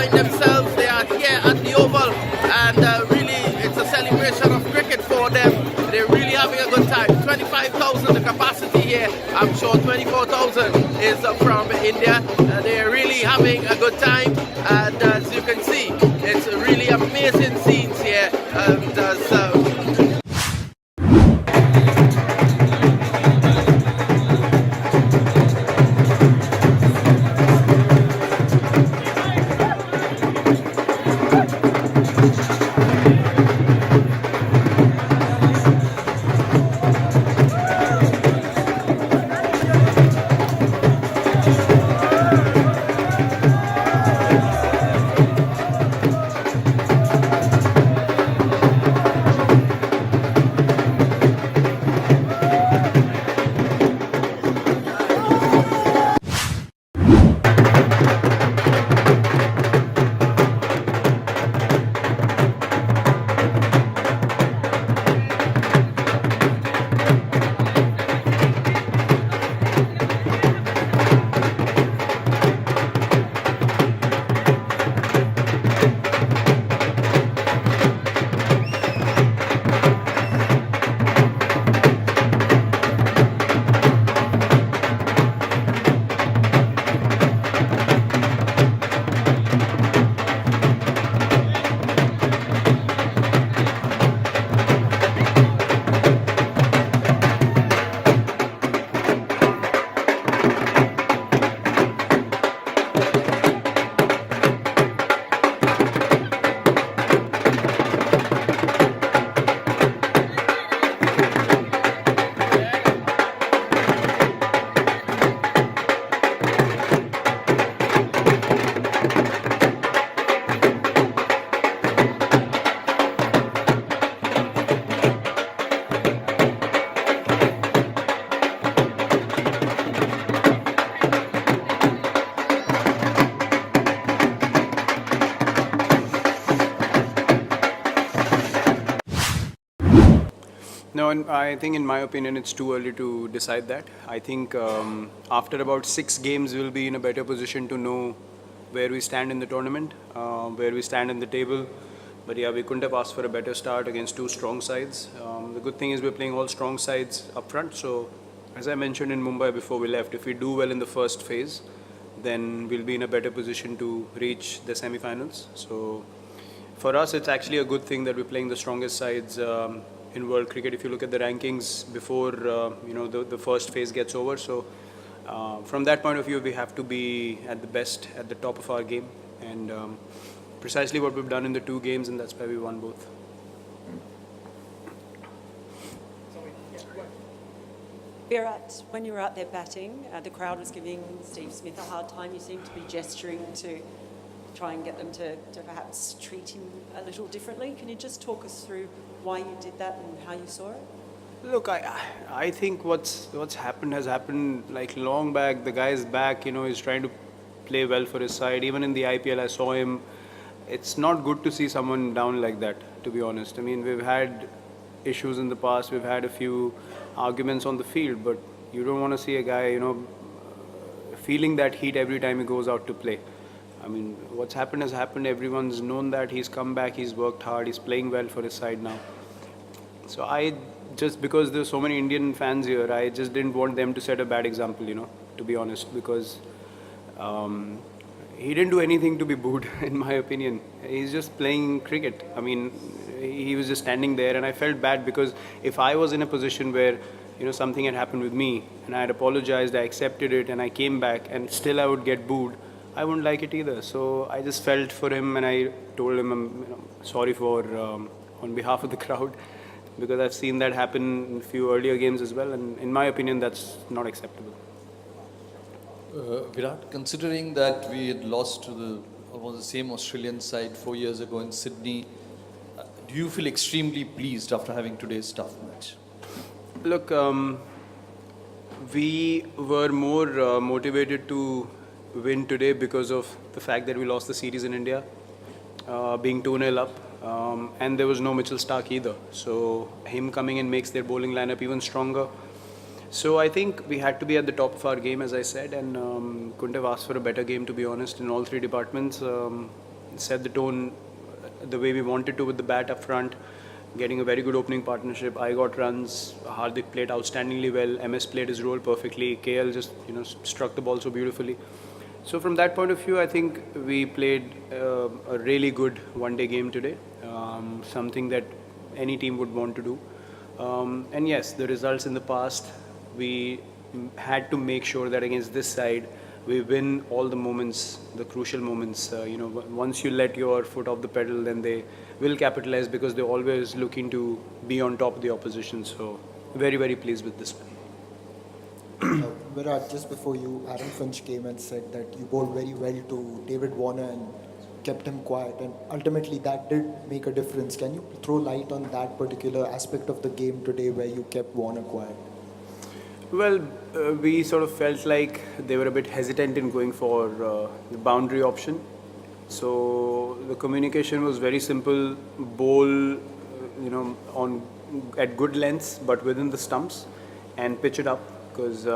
enjoying themselves. They are here at the Oval, and really it's a celebration of cricket for them. They're really having a good time. 25,000 the capacity here. I'm sure 24,000 is from India. They're really having a good time, and as you can see, it's really amazing scenes here. No, and I think in my opinion it's too early to decide that. I think after about 6 games we'll be in a better position to know where we stand in the tournament, where we stand in the table. But yeah, we couldn't have asked for a better start against 2 strong sides. The good thing is we're playing all strong sides up front. So as I mentioned in Mumbai before we left, if we do well in the first phase, then we'll be in a better position to reach the semi-finals. So for us, it's actually a good thing that we're playing the strongest sides in world cricket. If you look at the rankings before the first phase gets over. So from that point of view, we have to be at the best, at the top of our game, and precisely what we've done in the 2 games, and that's why we won both. Virat, when you were out there batting, the crowd was giving Steve Smith a hard time. You seemed to be gesturing to try and get them to perhaps treat him a little differently. Can you just talk us through why you did that and how you saw it? Look, I think what's happened has happened like long back. The guy is back, he's trying to play well for his side. Even in the IPL, I saw him. It's not good to see someone down like that, to be honest. I mean, we've had issues in the past. We've had a few arguments on the field, but you don't want to see a guy, feeling that heat every time he goes out to play. I mean, what's happened has happened. Everyone's known that. He's come back. He's worked hard. He's playing well for his side now. So because there's so many Indian fans here, I just didn't want them to set a bad example, to be honest, because he didn't do anything to be booed, in my opinion. He's just playing cricket. I mean, he was just standing there, and I felt bad because if I was in a position where, something had happened with me, and I had apologized, I accepted it, and I came back, and still I would get booed, I wouldn't like it either. So I just felt for him, and I told him I'm sorry for on behalf of the crowd, because I've seen that happen in a few earlier games as well, and in my opinion, that's not acceptable. Virat, considering that we had lost to the same Australian side 4 years ago in Sydney, do you feel extremely pleased after having today's tough match? Look, we were more motivated to win today because of the fact that we lost the series in India, being 2-0 up. And there was no Mitchell Starc either. So him coming in makes their bowling lineup even stronger. So I think we had to be at the top of our game, as I said, and couldn't have asked for a better game, to be honest, in all 3 departments. set the tone the way we wanted to with the bat up front, getting a very good opening partnership. I got runs. Hardik played outstandingly well. MS played his role perfectly. KL just struck the ball so beautifully. So from that point of view, I think we played a really good one-day game today. Something that any team would want to do. And yes, the results in the past, we had to make sure that against this side, we win all the moments, the crucial moments. Once you let your foot off the pedal, then they will capitalize because they're always looking to be on top of the opposition. So very, very pleased with this one. Virat, just before you, Aaron Finch came and said that you bowled very well to David Warner and kept him quiet, and ultimately that did make a difference. Can you throw light on that particular aspect of the game today where you kept Warner quiet? Well, we sort of felt like they were a bit hesitant in going for the boundary option. So the communication was very simple: bowl, at good lengths, but within the stumps, and pitch it up. Because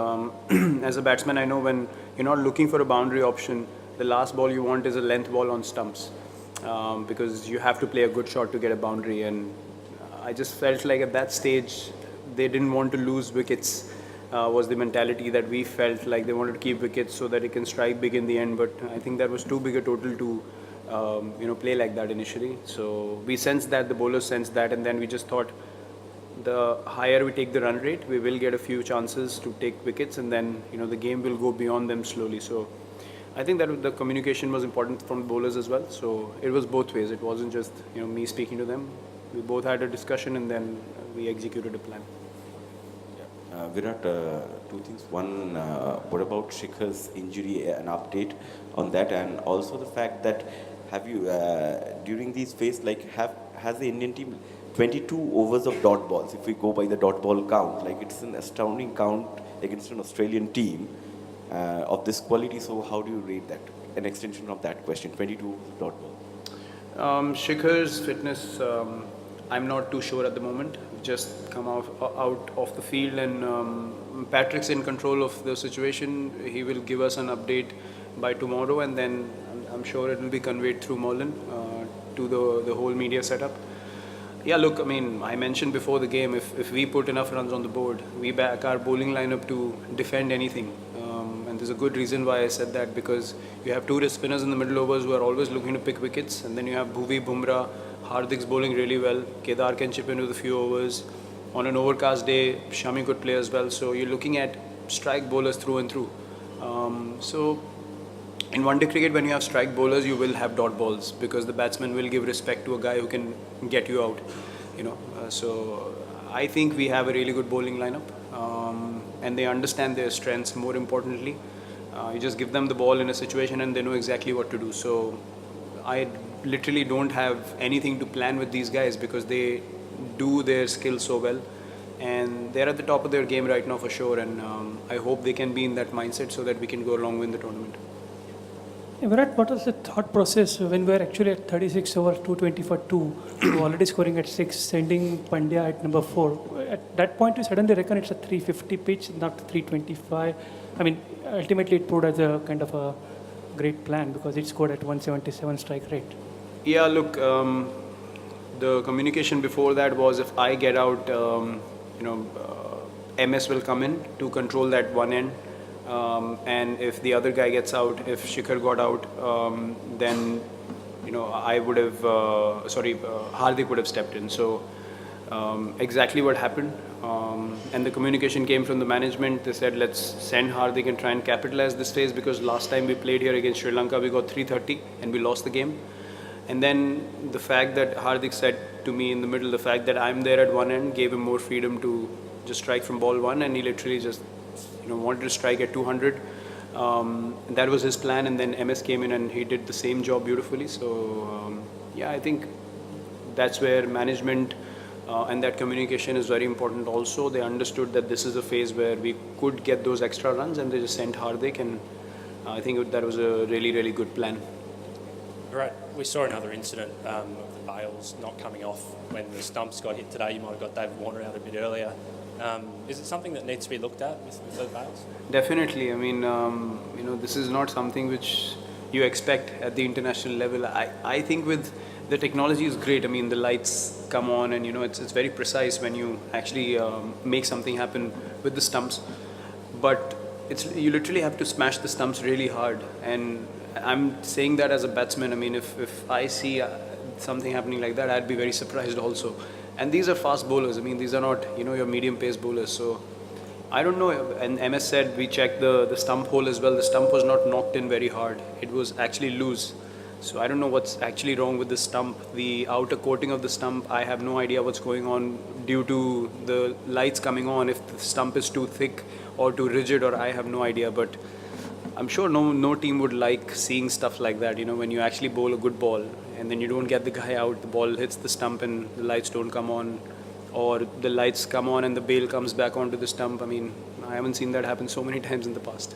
as a batsman, I know when you're not looking for a boundary option, the last ball you want is a length ball on stumps, because you have to play a good shot to get a boundary. And I just felt like at that stage, they didn't want to lose wickets. Was the mentality that we felt like they wanted to keep wickets so that it can strike big in the end. But I think that was too big a total to play like that initially. So we sensed that, the bowlers sensed that, and then we just thought the higher we take the run rate, we will get a few chances to take wickets, and then the game will go beyond them slowly. So I think that the communication was important from the bowlers as well. So it was both ways. It wasn't just me speaking to them. We both had a discussion, and then we executed a plan. Virat, two things. One, what about Shikhar's injury? An update on that, and also the fact that have you during these phases, has the Indian team 22 overs of dot balls? If we go by the dot ball count, it's an astounding count against an Australian team of this quality. So how do you rate that? An extension of that question: 22 dot ball. Shikhar's fitness, I'm not too sure at the moment. Just come out of the field, and Patrick's in control of the situation. He will give us an update by tomorrow, and then I'm sure it will be conveyed through Merlin to the whole media setup. Yeah, look, I mentioned before the game, if we put enough runs on the board, we back our bowling lineup to defend anything. And there's a good reason why I said that, because you have two wrist spinners in the middle overs who are always looking to pick wickets, and then you have Bhuvi, Bumrah, Hardik's bowling really well. Kedar can chip in with a few overs. On an overcast day, Shami could play as well. So you're looking at strike bowlers through and through. So in one-day cricket, when you have strike bowlers, you will have dot balls, because the batsman will give respect to a guy who can get you out. So I think we have a really good bowling lineup, and they understand their strengths. More importantly, you just give them the ball in a situation, and they know exactly what to do. So I literally don't have anything to plan with these guys, because they do their skills so well, and they're at the top of their game right now for sure. And I hope they can be in that mindset so that we can go along with the tournament. Virat, what was the thought process when we were actually at 36 overs, 220 for 2, you were already scoring at 6, sending Pandya at number 4? At that point, you suddenly reckon it's a 350 pitch, not 325. Ultimately it proved as a kind of a great plan, because it scored at 177 strike rate. Yeah, look, the communication before that was, if I get out, MS will come in to control that one end. And if the other guy gets out, if Shikhar got out, then I would have, Hardik would have stepped in. So exactly what happened. And the communication came from the management. They said, let's send Hardik and try and capitalize this phase, because last time we played here against Sri Lanka, we got 330 and we lost the game. And then the fact that Hardik said to me in the middle, the fact that I'm there at one end gave him more freedom to just strike from ball one, and he literally just wanted to strike at 200. That was his plan, and then MS came in and he did the same job beautifully. So I think that's where management and that communication is very important also. They understood that this is a phase where we could get those extra runs, and they just sent Hardik, and I think that was a really, really good plan. Right, we saw another incident of the bails not coming off when the stumps got hit today. You might have got David Warner out a bit earlier. Is it something that needs to be looked at with those bails? Definitely. This is not something which you expect at the international level. I think with the technology is great. I mean, the lights come on and, it's very precise when you actually make something happen with the stumps. But you literally have to smash the stumps really hard. And I'm saying that as a batsman. I mean, if I see something happening like that, I'd be very surprised also. And these are fast bowlers. I mean, these are not, your medium pace bowlers. So I don't know. And MS said we checked the stump hole as well. The stump was not knocked in very hard. It was actually loose. So I don't know what's actually wrong with the stump. The outer coating of the stump, I have no idea what's going on due to the lights coming on. If the stump is too thick or too rigid, or I have no idea. But I'm sure no team would like seeing stuff like that. When you actually bowl a good ball and then you don't get the guy out, the ball hits the stump and the lights don't come on, or the lights come on and the bail comes back onto the stump. I mean, I haven't seen that happen so many times in the past.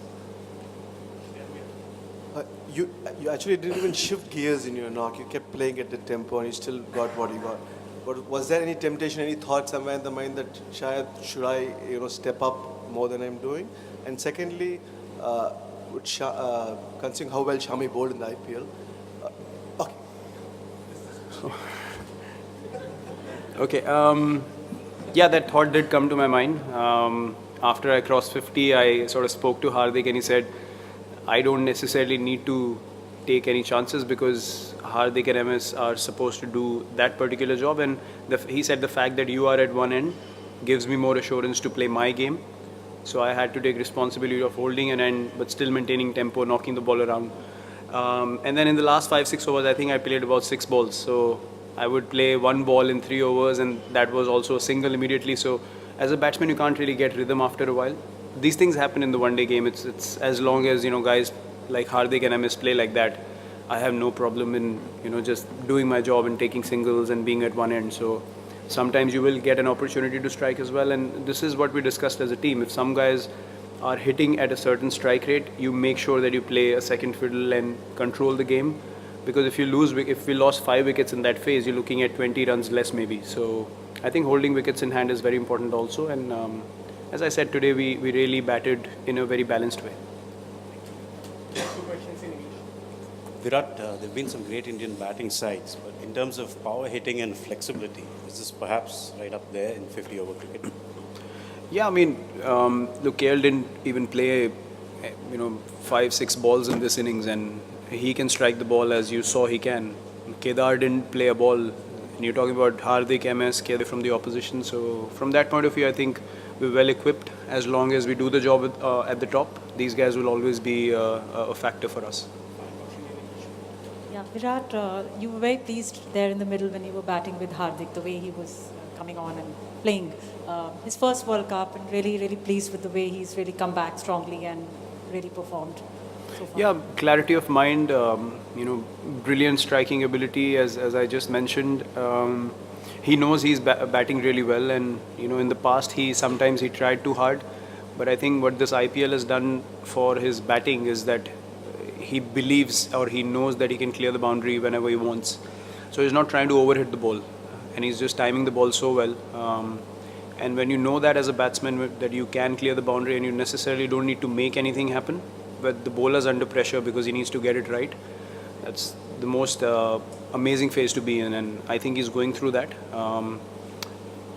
You actually didn't even shift gears in your knock. You kept playing at the tempo and you still got what you got. But was there any temptation, any thought somewhere in the mind that should I step up more than I'm doing? And secondly, considering how well Shami bowled in the IPL, Okay. Yeah, that thought did come to my mind. After I crossed 50, I sort of spoke to Hardik and he said, I don't necessarily need to take any chances because Hardik and MS are supposed to do that particular job. And he said the fact that you are at one end gives me more assurance to play my game. So I had to take responsibility of holding an end, but still maintaining tempo, knocking the ball around. And then in the last 5-6 overs, I think I played about 6 balls. So I would play 1 ball in 3 overs, and that was also a single immediately. So as a batsman, you can't really get rhythm after a while. These things happen in the one-day game. It's as long as guys like Hardik and MS play like that, I have no problem in just doing my job and taking singles and being at one end. So sometimes you will get an opportunity to strike as well, and this is what we discussed as a team. If some guys are hitting at a certain strike rate, you make sure that you play a second fiddle and control the game. Because if we lost 5 wickets in that phase, you're looking at 20 runs less maybe. So I think holding wickets in hand is very important also. And as I said today, we really batted in a very balanced way. Virat, there have been some great Indian batting sides, but in terms of power hitting and flexibility, is this perhaps right up there in 50-over cricket? Yeah, I mean, look, KL didn't even play, 5-6 balls in this innings, and he can strike the ball as you saw he can. Kedar didn't play a ball, and you're talking about Hardik, MS, Kedar from the opposition. So from that point of view, I think we're well equipped. As long as we do the job at the top, these guys will always be a factor for us. Yeah, Virat, you were very pleased there in the middle when you were batting with Hardik, the way he was coming on and playing his first World Cup, and really, really pleased with the way he's really come back strongly and really performed so far. Yeah, clarity of mind, brilliant striking ability, as I just mentioned. He knows he's batting really well, and in the past sometimes he tried too hard, but I think what this IPL has done for his batting is that he believes or he knows that he can clear the boundary whenever he wants. So he's not trying to overhit the ball, and he's just timing the ball so well. And when you know that as a batsman that you can clear the boundary and you necessarily don't need to make anything happen, but the bowler's under pressure because he needs to get it right, that's the most amazing phase to be in, and I think he's going through that.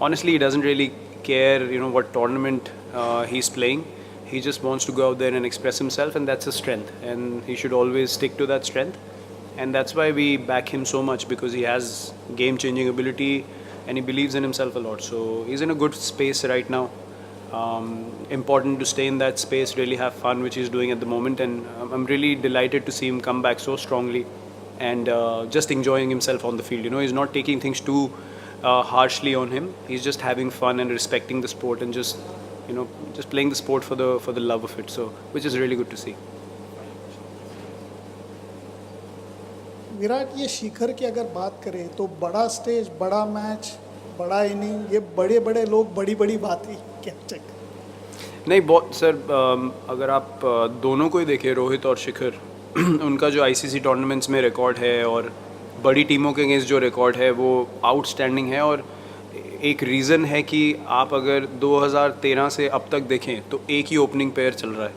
Honestly, he doesn't really care, what tournament he's playing. He just wants to go out there and express himself, and that's his strength. And he should always stick to that strength. And that's why we back him so much, because he has game-changing ability and he believes in himself a lot. So he's in a good space right now. Important to stay in that space, really have fun, which he's doing at the moment. And I'm really delighted to see him come back so strongly and just enjoying himself on the field. He's not taking things too harshly on him. He's just having fun and respecting the sport and just playing the sport for the love of it. So, which is really good to see. Virat, ये शिखर की अगर बात करें तो बड़ा stage, बड़ा match, बड़ा inning, ये बड़े बड़े लोग बड़ी बड़ी बातें क्या चेक नहीं बहुत सर, अगर आप दोनों को ही देखें, रोहित और शिखर, उनका जो आईसीसी टूर्नामेंट्स में रिकॉर्ड है और बड़ी टीमों के अगेंस्ट जो रिकॉर्ड है वो आउटस्टैंडिंग है. और एक रीज़न है कि आप अगर 2013 से अब तक देखें तो एक ही ओपनिंग पेयर चल रहा है.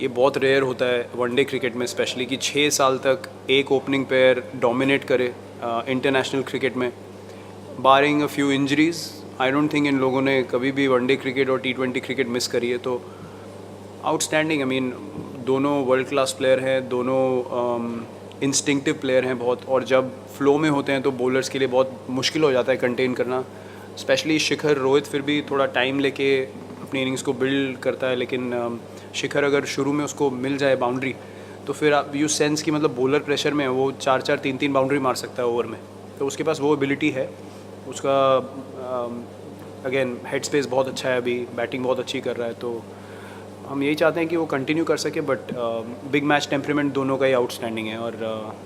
ये बहुत रेयर होता है वनडे क्रिकेट में स्पेशली कि 6 साल तक एक ओपनिंग पेयर डोमिनेट करे इंटरनेशनल क्रिकेट में, barring a few injuries. I don't think इन लोगों ने कभी भी वनडे क्रिकेट और T20 क्रिकेट मिस करी है। तो आउटस्टैंडिंग, आई मीन दोनों वर्ल्ड क्लास प्लेयर हैं, दोनों इंस्टिंक्टिव प्लेयर हैं बहुत, और जब फ्लो में होते हैं तो बॉलर्स के लिए बहुत मुश्किल हो जाता है कंटेन करना। स्पेशली शिखर, रोहित फिर भी थोड़ा टाइम लेके अपनी इनिंग्स को बिल्ड करता है, लेकिन शिखर अगर शुरू में उसको मिल जाए बाउंड्री तो फिर आप यू सेंस कि मतलब बॉलर प्रेशर में वो 4-4, 3-3 बाउंड्री मार सकता है ओवर में। तो उसके पास वो एबिलिटी है, उसका अगेन हेड स्पेस बहुत अच्छा है, अभी बैटिंग बहुत अच्छी कर रहा है। तो हम यही चाहते हैं कि वो कंटिन्यू कर सके, बट बिग मैच टेम्परामेंट दोनों का ही आउटस्टैंडिंग है। और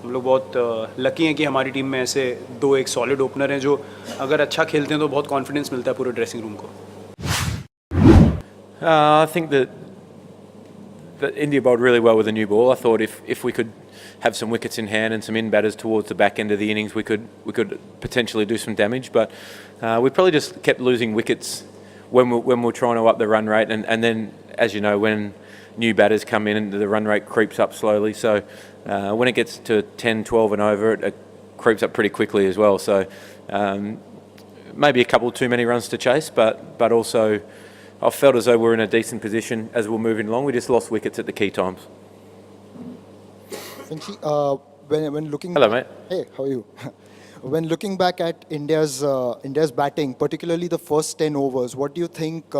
हम लोग बहुत लकी हैं कि हमारी टीम में ऐसे 2 एक सॉलिड ओपनर हैं जो अगर अच्छा खेलते हैं तो बहुत कॉन्फिडेंस मिलता है पूरे ड्रेसिंग रूम को। I think that India bowled really well with a new ball. I thought if we could have some wickets in hand and some in batters towards the back end of the innings, we could potentially do some damage. But we probably just kept losing wickets when we were trying to up the run rate, and then, as you know, when new batters come in, and the run rate creeps up slowly. So when it gets to 10, 12 and over, it creeps up pretty quickly as well. So maybe a couple too many runs to chase, but also I felt as though we're in a decent position as we're moving along. We just lost wickets at the key times. Finchy, when looking Hello, back, mate. Hey, how are you? When looking back at India's batting, particularly the first 10 overs, what do you think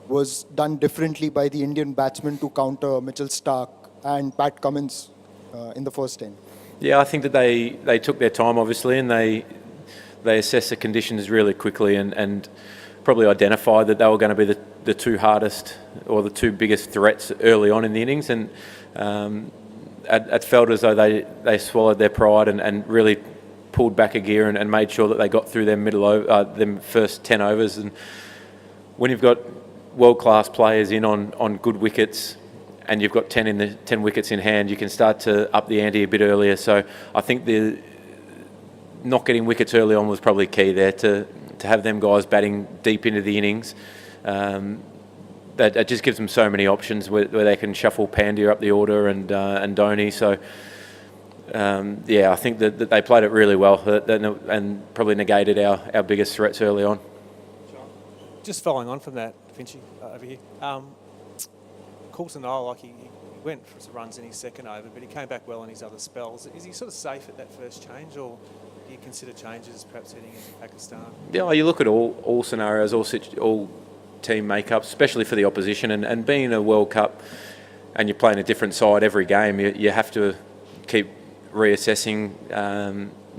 was done differently by the Indian batsmen to counter Mitchell Starc and Pat Cummins in the first 10? Yeah, I think that they took their time, obviously, and they assessed the conditions really quickly and probably identified that they were going to be the 2 hardest or the 2 biggest threats early on in the innings, and it felt as though they swallowed their pride and really pulled back a gear and made sure that they got through them first 10 overs. And when you've got world-class players in on good wickets and you've got 10 wickets in hand, you can start to up the ante a bit earlier. So I think not getting wickets early on was probably key there to have them guys batting deep into the innings. That just gives them so many options where they can shuffle Pandya up the order and Dhoni. So yeah, I think that they played it really well and probably negated our biggest threats early on. Just following on from that, Finchy, over here. Coulson, he went for some runs in his second over, but he came back well in his other spells. Is he sort of safe at that first change, or do you consider changes perhaps heading into Pakistan? Yeah, you look at all scenarios, all team makeups, especially for the opposition, and being a World Cup and you're playing a different side every game, you have to keep reassessing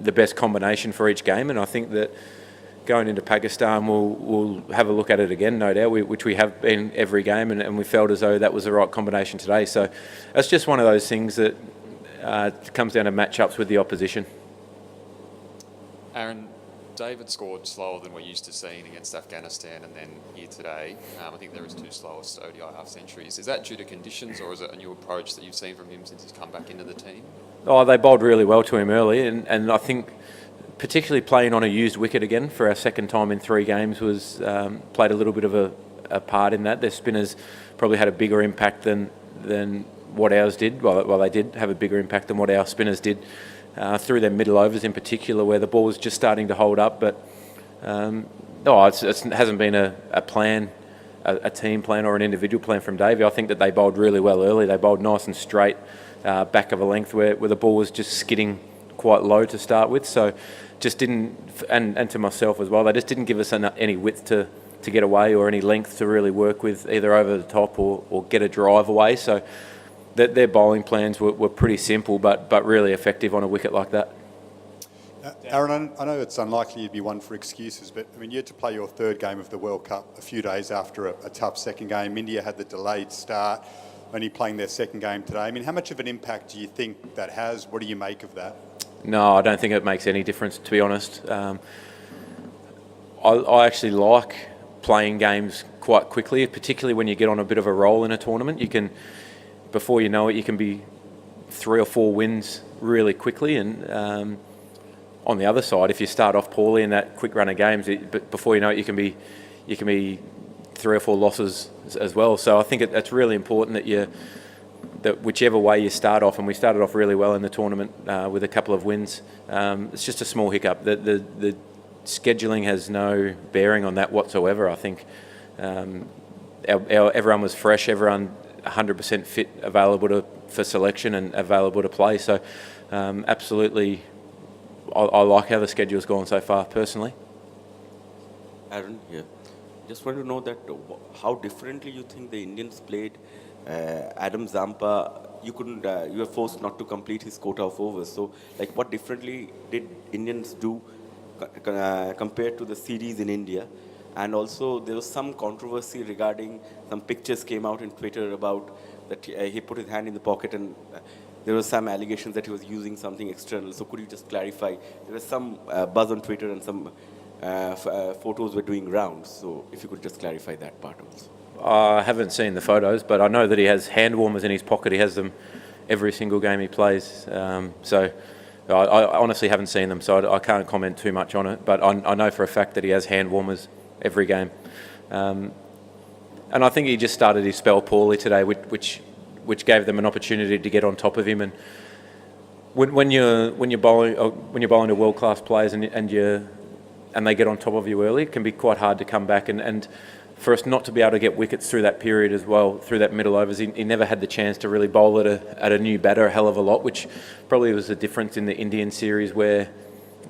the best combination for each game. And I think that going into Pakistan, we'll have a look at it again, no doubt, which we have been every game, and we felt as though that was the right combination today. So it's just one of those things that comes down to matchups with the opposition. Aaron, David scored slower than we're used to seeing against Afghanistan, and then here today, I think there was 2 slowest ODI half centuries. Is that due to conditions, or is it a new approach that you've seen from him since he's come back into the team? Oh, they bowled really well to him early, and I think particularly playing on a used wicket again for our second time in 3 games was played a little bit of a part in that. Their spinners probably had a bigger impact than what ours did. Well, they did have a bigger impact than what our spinners did. Through their middle overs in particular, where the ball was just starting to hold up. But it hasn't been a plan, a team plan or an individual plan from Davey. I think that they bowled really well early. They bowled nice and straight, back of a length where the ball was just skidding quite low to start with. So just didn't, and to myself as well, they just didn't give us any width to get away or any length to really work with either over the top or get a drive away. So their bowling plans were pretty simple but really effective on a wicket like that. Aaron, I know it's unlikely you'd be one for excuses, but I mean, you had to play your 3rd game of the World Cup a few days after a tough second game. India had the delayed start, only playing their second game today. I mean, how much of an impact do you think that has? What do you make of that? No, I don't think it makes any difference, to be honest. I actually like playing games quite quickly, particularly when you get on a bit of a roll in a tournament. You can, before you know it, you can be 3 or 4 wins really quickly, and on the other side, if you start off poorly in that quick run of games, before you know it, you can be 3 or 4 losses as well. So I think it's really important that that whichever way you start off, and we started off really well in the tournament with a couple of wins, it's just a small hiccup. The scheduling has no bearing on that whatsoever. I think everyone was fresh, everyone 100% fit, available for selection and available to play. So absolutely, I like how the schedule's gone so far, personally. Aaron, yeah. Just want to know that how differently you think the Indians played. Adam Zampa, you were forced not to complete his quota of overs. So, like, what differently did Indians do compared to the series in India? And also, there was some controversy regarding some pictures came out in Twitter about that he put his hand in the pocket, and there was some allegations that he was using something external. So, could you just clarify? There was some buzz on Twitter and some photos were doing rounds. So, if you could just clarify that part also. I haven't seen the photos, but I know that he has hand warmers in his pocket. He has them every single game he plays. So I honestly haven't seen them, so I can't comment too much on it. But I know for a fact that he has hand warmers every game. And I think he just started his spell poorly today, which gave them an opportunity to get on top of him. And when you're bowling to world-class players and they get on top of you early, it can be quite hard to come back. And for us not to be able to get wickets through that period as well, through that middle overs, he never had the chance to really bowl at a new batter a hell of a lot, which probably was the difference in the Indian series, where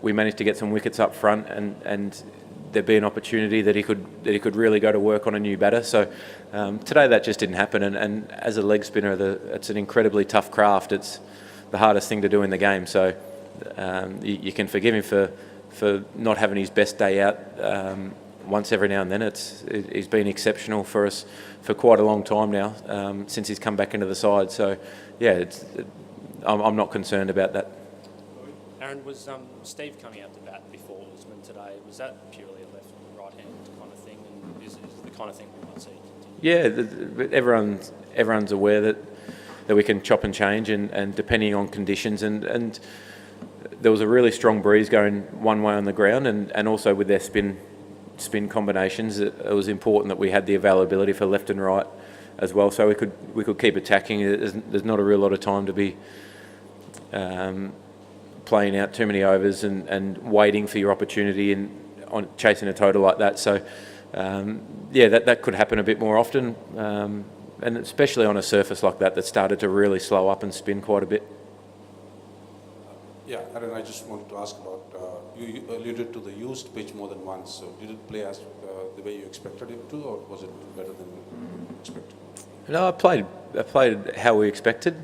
we managed to get some wickets up front and there'd be an opportunity that he could really go to work on a new batter. So today that just didn't happen, and as a leg spinner, it's an incredibly tough craft. It's the hardest thing to do in the game. So you can forgive him for not having his best day out once every now and then. He's been exceptional for us for quite a long time now, since he's come back into the side. So yeah, I'm not concerned about that. Aaron, was Steve coming out to bat before Usman today? Was that purely a left and right hand kind of thing, and is the kind of thing we might see continue? Yeah, everyone's aware that we can chop and change, and depending on conditions, and there was a really strong breeze going one way on the ground, and also with their spin combinations, it was important that we had the availability for left and right as well, so we could keep attacking. There's not a real lot of time to be playing out too many overs and waiting for your opportunity on chasing a total like that. So yeah, that could happen a bit more often, and especially on a surface like that started to really slow up and spin quite a bit. Yeah, Aaron, I just wanted to ask about, you alluded to the used pitch more than once, so did it play as the way you expected it to, or was it better than expected? No, I played how we expected.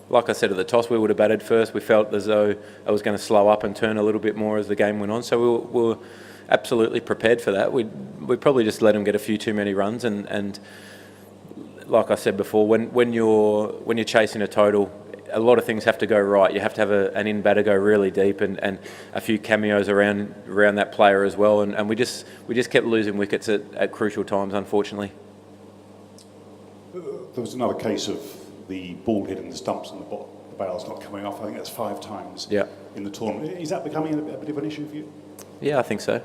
Like I said at the toss, we would have batted first. We felt as though I was going to slow up and turn a little bit more as the game went on, so we were absolutely prepared for that. We probably just let them get a few too many runs, and like I said before, when you're chasing a total, a lot of things have to go right. You have to have an in batter go really deep, and a few cameos around that player as well. And we just kept losing wickets at crucial times, unfortunately. There was another case of the ball hitting the stumps and the bails not coming off. I think that's 5 times in the tournament. Is that becoming a bit of an issue for you? Yeah, I think so.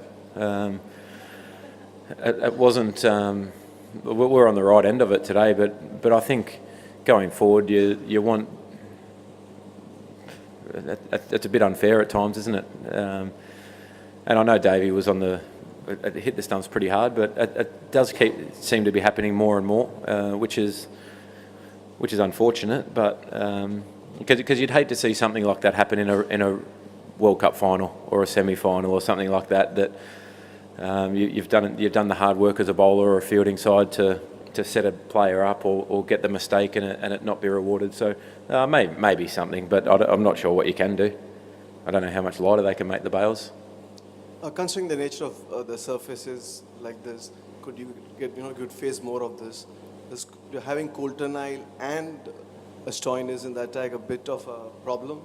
It wasn't. We're on the right end of it today, but I think going forward, you want. It's a bit unfair at times, isn't it? And I know Davey was it hit the stumps pretty hard, but it does seem to be happening more and more, which is unfortunate. But because you'd hate to see something like that happen in a World Cup final or a semi-final or something like that. You've done the hard work as a bowler or a fielding side to set a player up or get the mistake and it not be rewarded. So maybe something, but I'm not sure what you can do. I don't know how much lighter they can make the bails. Considering the nature of the surfaces like this, could you could face more of this? Having Coulter-Nile and Stoin is in the attack a bit of a problem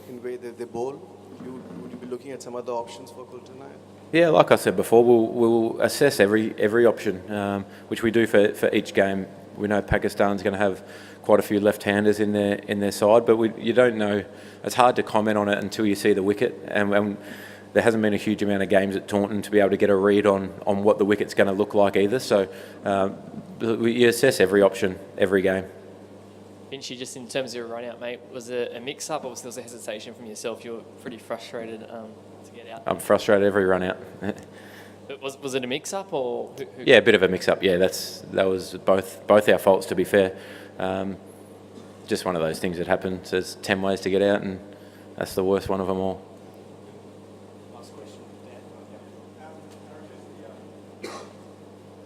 in the way they bowl. Would you be looking at some other options for Coulter-Nile? Yeah, like I said before, we'll assess every option, which we do for each game. We know Pakistan's going to have quite a few left-handers in their side, but you don't know. It's hard to comment on it until you see the wicket, and there hasn't been a huge amount of games at Taunton to be able to get a read on what the wicket's going to look like either. So you assess every option every game. Finch, just in terms of your run out, mate, was it a mix-up? Obviously, there was a hesitation from yourself. You were pretty frustrated to get out. I'm frustrated every run out. But was it a mix-up or? Yeah, a bit of a mix-up. Yeah, that was both our faults, to be fair. Just one of those things that happen. There's 10 ways to get out, and that's the worst one of them all.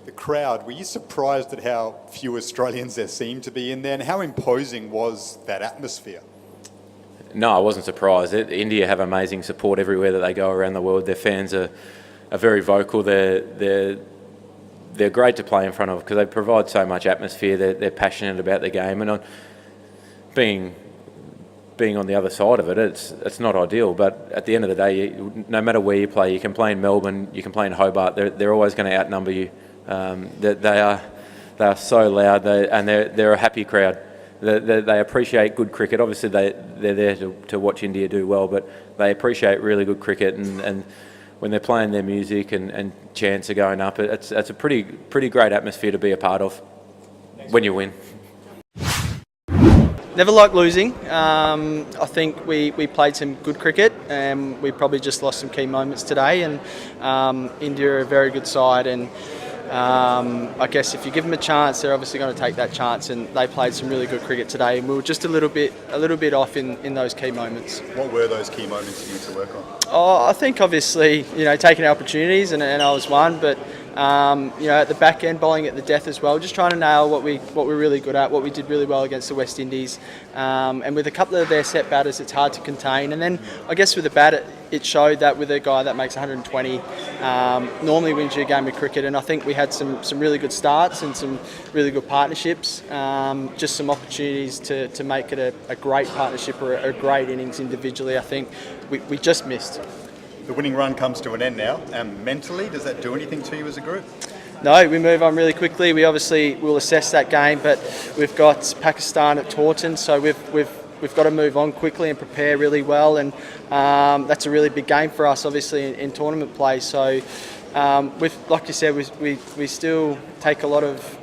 The crowd, were you surprised at how few Australians there seemed to be in there, and how imposing was that atmosphere? No, I wasn't surprised. India have amazing support everywhere that they go around the world. Their fans are very vocal. They're great to play in front of because they provide so much atmosphere. They're passionate about the game, and being on the other side of it, it's not ideal. But at the end of the day, no matter where you play, you can play in Melbourne, you can play in Hobart. They're always going to outnumber you. They are so loud, and they're a happy crowd. They appreciate good cricket. Obviously, they're there to watch India do well, but they appreciate really good cricket. And when they're playing their music and chants are going up, it's a pretty great atmosphere to be a part of when you win. Never like losing. I think we played some good cricket, and we probably just lost some key moments today. And India are a very good side, and I guess if you give them a chance, they're obviously going to take that chance. And they played some really good cricket today, and we were just a little bit off in those key moments. What were those key moments you need to work on? Oh, I think obviously taking our opportunities, and I was one, but. At the back end, bowling at the death as well, just trying to nail what we're really good at, what we did really well against the West Indies. And with a couple of their set batters, it's hard to contain. And then I guess with the bat, it showed that with a guy that makes 120, normally wins you a game of cricket. And I think we had some really good starts and some really good partnerships. Just some opportunities to make it a great partnership or a great innings individually. I think we just missed. The winning run comes to an end now. Mentally, does that do anything to you as a group? No, we move on really quickly. We obviously will assess that game, but we've got Pakistan at Taunton, so we've got to move on quickly and prepare really well, and that's a really big game for us, obviously, in tournament play. So, like you said, we still take a lot of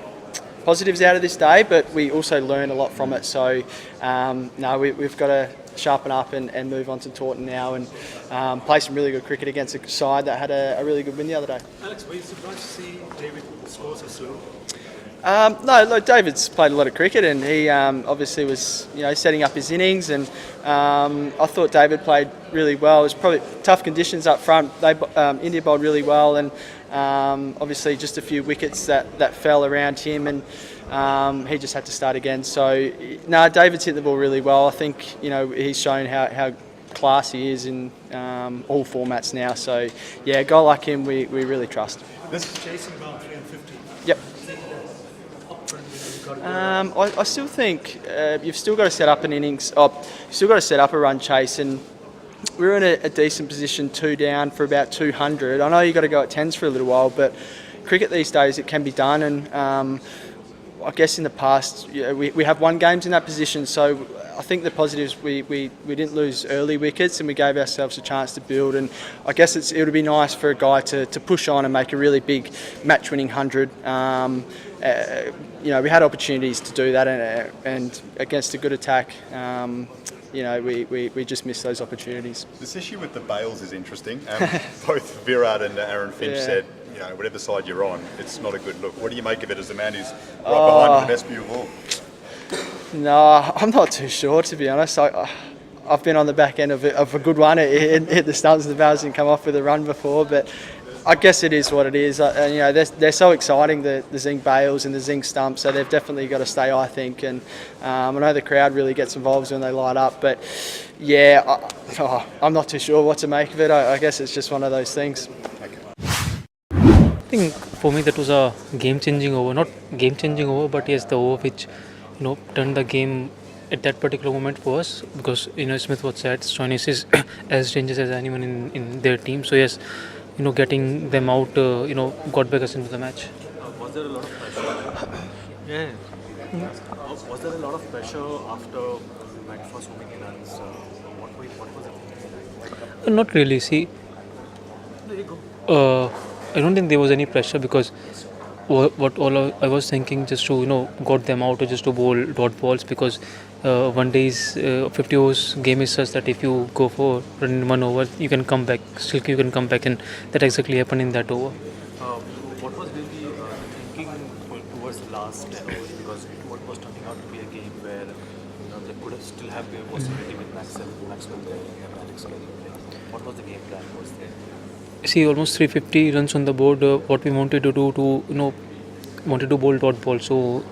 positives out of this day, but we also learn a lot from it. So, we've got to sharpen up and move on to Taunton now and play some really good cricket against a side that had a really good win the other day. Alex, were you surprised to see David score so slow? No, look, David's played a lot of cricket, and he obviously was setting up his innings, and I thought David played really well. It was probably tough conditions up front. India bowled really well, and obviously just a few wickets that fell around him, and he just had to start again. So, David's hit the ball really well. I think he's shown how class he is in all formats now. So, yeah, a guy like him we really trust. This is chasing about 350. Yep. I still think you've still got to set up an innings. You've still got to set up a run chase, and we're in a decent position, 2 down for about 200. I know you've got to go at 10s for a little while, but cricket these days it can be done, and I guess in the past we have won games in that position. So I think the positives we didn't lose early wickets, and we gave ourselves a chance to build. And I guess it would be nice for a guy to push on and make a really big match-winning 100. We had opportunities to do that, and against a good attack, we just missed those opportunities. This issue with the bails is interesting. Both Virat and Aaron Finch said, whatever side you're on, it's not a good look. What do you make of it as a man who's right behind the best view of all? No, I'm not too sure, to be honest. I've been on the back end of a good one. It hit the stumps and the bails and come off with a run before, but I guess it is what it is. They're so exciting, the Zing bails and the Zing stumps, so they've definitely got to stay, I think. And I know the crowd really gets involved when they light up, but yeah, I'm not too sure what to make of it. I guess it's just one of those things. I think for me that was a game-changing over. Not game-changing over, but yes, the over which turned the game at that particular moment for us, because Smith was said Stoinis is as dangerous as anyone in their team. So yes, getting them out, got back us into the match. Was there a lot of pressure? Yeah. Was there a lot of pressure after that first opening runs? What was it? Not really. See, There you go. I don't think there was any pressure, because what all I was thinking, just to got them out or just to bowl dot balls, because one day's 50 overs game is such that if you go for run in 1 over, you can come back, you can come back, and that exactly happened in that over. What was really thinking towards the last 10 overs, because what was turning out to be a game where they could have still have a possibility with Maxwell playing and Alex Carey playing. What was the game plan was there? See, almost 350 runs on the board. What we wanted to do to wanted to bowl dot ball. So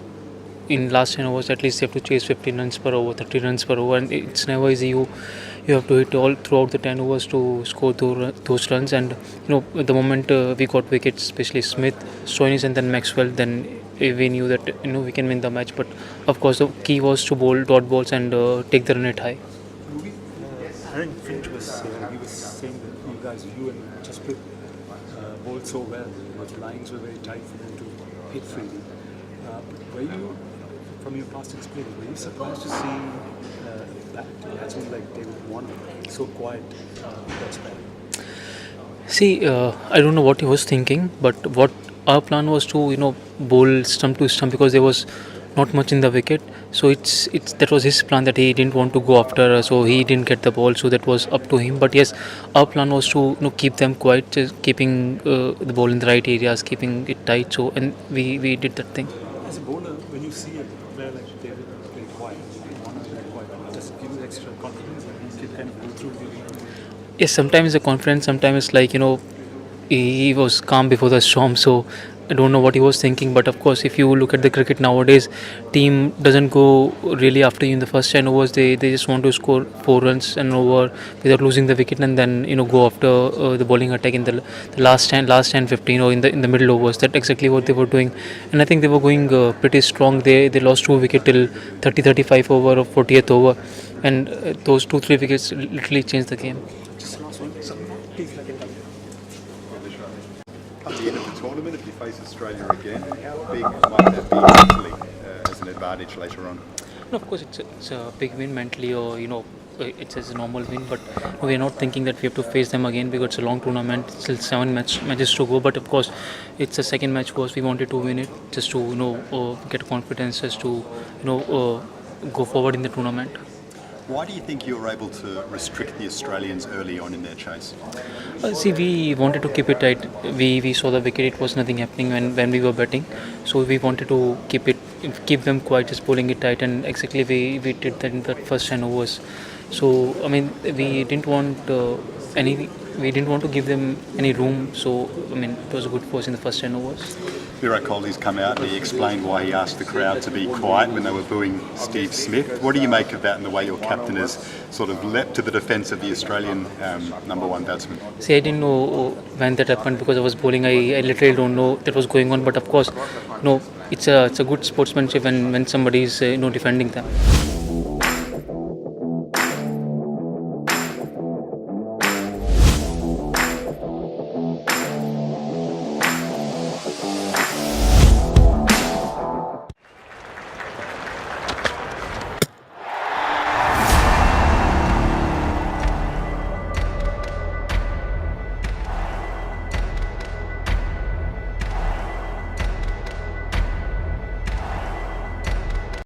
in last 10 overs, at least you have to chase 15 runs per over, 30 runs per over, and it's never easy. You have to hit all throughout the 10 overs to score those runs. And the moment we got wickets, especially Smith, Stoinis, and then Maxwell, then we knew that we can win the match. But of course, the key was to bowl dot balls and take the run rate high. I think Finch was saying that you guys, you and Jasprit bowled so well. The lines were very tight for them to hit freely. Were you, from your past experience, were you surprised to see that batsman like David Warner so quiet batsman? See, I don't know what he was thinking, but what our plan was to bowl stump to stump, because there was not much in the wicket. So it's that was his plan, that he didn't want to go after, so he didn't get the ball. So that was up to him. But yes, our plan was to keep them quiet, just keeping the ball in the right areas, keeping it tight. So and we did that thing. As a bowler, when you see a player like David play quiet, Warner play quiet, does it give you extra confidence that he can kind of go through the... Yes, sometimes the confidence, sometimes it's like he was calm before the storm. So I don't know what he was thinking, but of course, if you look at the cricket nowadays, team doesn't go really after you in the first 10 overs. They just want to score 4 runs and over without losing the wicket, and then go after the bowling attack in the last 10, 15, or in the middle overs. That's exactly what they were doing, and I think they were going pretty strong. They lost 2 wickets till 30-35 over or 40th over, and those 2-3 wickets literally changed the game. At the end of the tournament, if you face Australia again, how big might that be mentally as an advantage later on? No, of course, it's a big win mentally, or it's a normal win. But we are not thinking that we have to face them again, because it's a long tournament, still 7 matches to go. But of course, it's a second match for us. We wanted to win it just to get confidence, just to go forward in the tournament. Why do you think you were able to restrict the Australians early on in their chase? See, we wanted to keep it tight. We saw the wicket; it was nothing happening when we were batting. So we wanted to keep them quiet, just pulling it tight, and exactly we did that in the first 10 overs. So I mean, we didn't want to give them any room. So I mean, it was good for us in the first 10 overs. Virat Kohli's come out and he explained why he asked the crowd to be quiet when they were booing Steve Smith. What do you make of that and the way your captain has sort of leapt to the defence of the Australian number 1 batsman? See, I didn't know when that happened, because I was bowling. I literally don't know that was going on. But of course, it's a good sportsmanship when somebody is defending them.